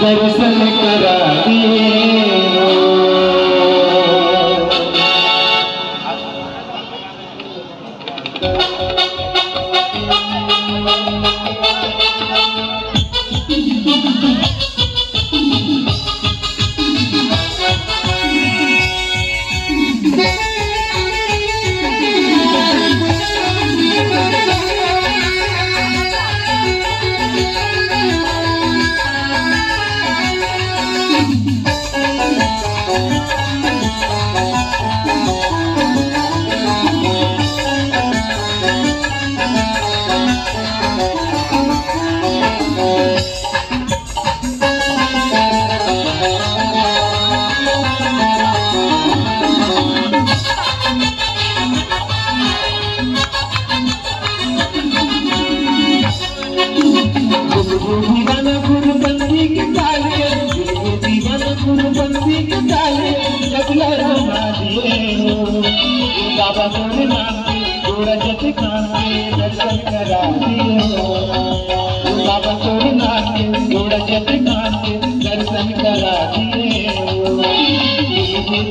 दर्शन करा दिए दीवाना गुरुबंदी के ताले दीवाना गुरुबंदी के ताले जगला सुना दिए बाबा तोरे नाम जोड़ा जत खाने दर्शन करा दिए बाबा तोरे नाम जोड़ा जत खाने दर्शन करा दिए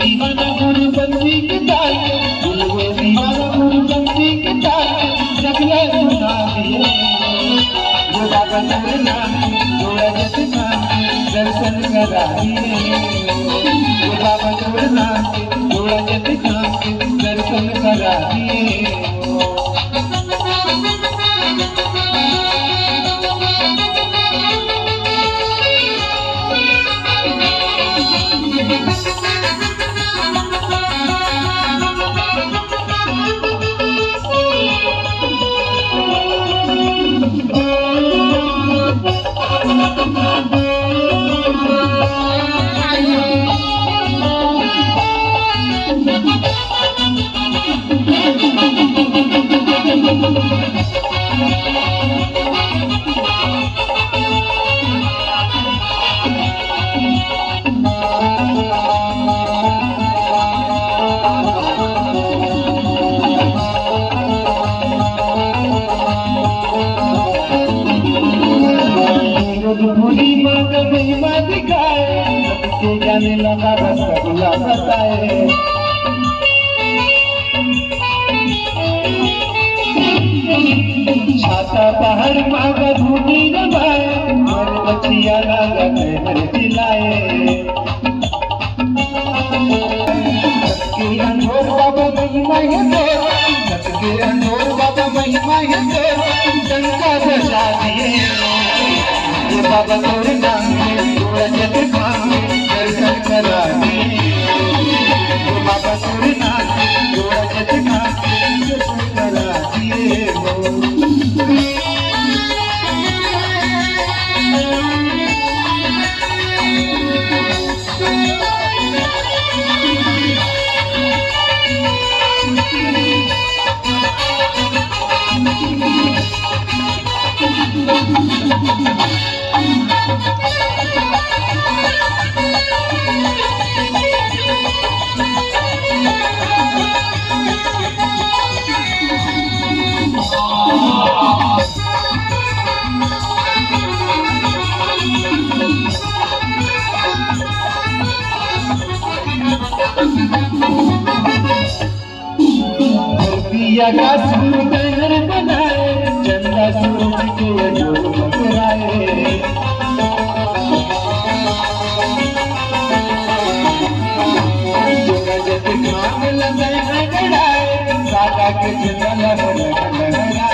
दीवाना गुरुबंदी के ताले दीवाना गुरुबंदी के ताले जगला सुना दिए बाबा तोरे नाम जोड़ा जत खाने दर्शन करा दिए बाबा तोरे नाम जोड़ा जत खाने दर्शन करा दिए भोली माँ का महिमा दिखाए सबके जाने लगा रसगुल्ला बताए छाता पहाड़ माँ का धूनी दबाए और बचिया लगा कहर चिल्लाए सबके अनोर बाबा महिमा है तो सबके अनोर बाबा महिमा है तो डंका बजा दिए बाबा तोरे नाम जोड़ा जत खाने दर्शन करा दिए बाबा तोरे नाम जोड़ा जत खाने दर्शन करा दिए का सुंदर बनाए चंदा सूरज के जो बकराए जोड़ा जत खाने लगे गड़ाए सादा के चंदा लहराए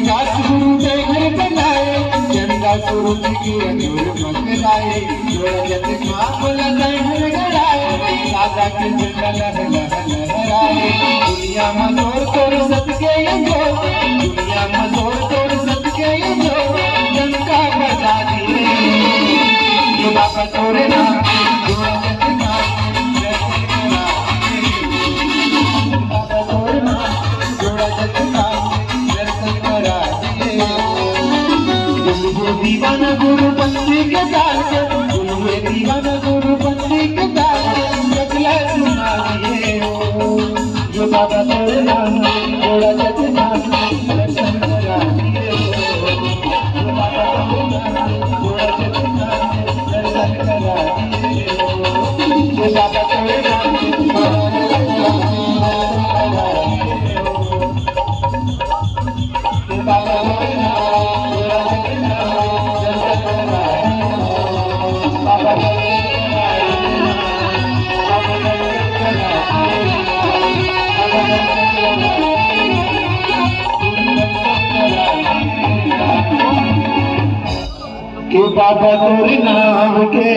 का सुंदर बनाए चंदा सूरज के जो बकराए जोड़ा जत सादा के लहराए दुनिया में जोर तोड़ सदके दुनिया में जोर तोड़ सदके डंका बजा दिए बाबा तोरे नाम जोड़ा जत खाने बाबा तोरे नाम जोड़ा जत खाने दर्शन करा दिए दीवाना गुरुबंदी के ताले दीवाना गुरुबंदी के ताले जगला सुना दिए जो बाबा तोरे नाम जोड़ा जग नाम दर्शन करा दिए हो। ये बाबा तोरे नाम जोड़ा जग नाम दर्शन करा दिए हो। ये बाबा तोरे नाम जोड़ा जग नाम करा दिए हो। ये बाबा तोरे नाम जोड़ा जग नाम दर्शन करा दिए हो। बाबा तोरे के बाबा तोरे नाम के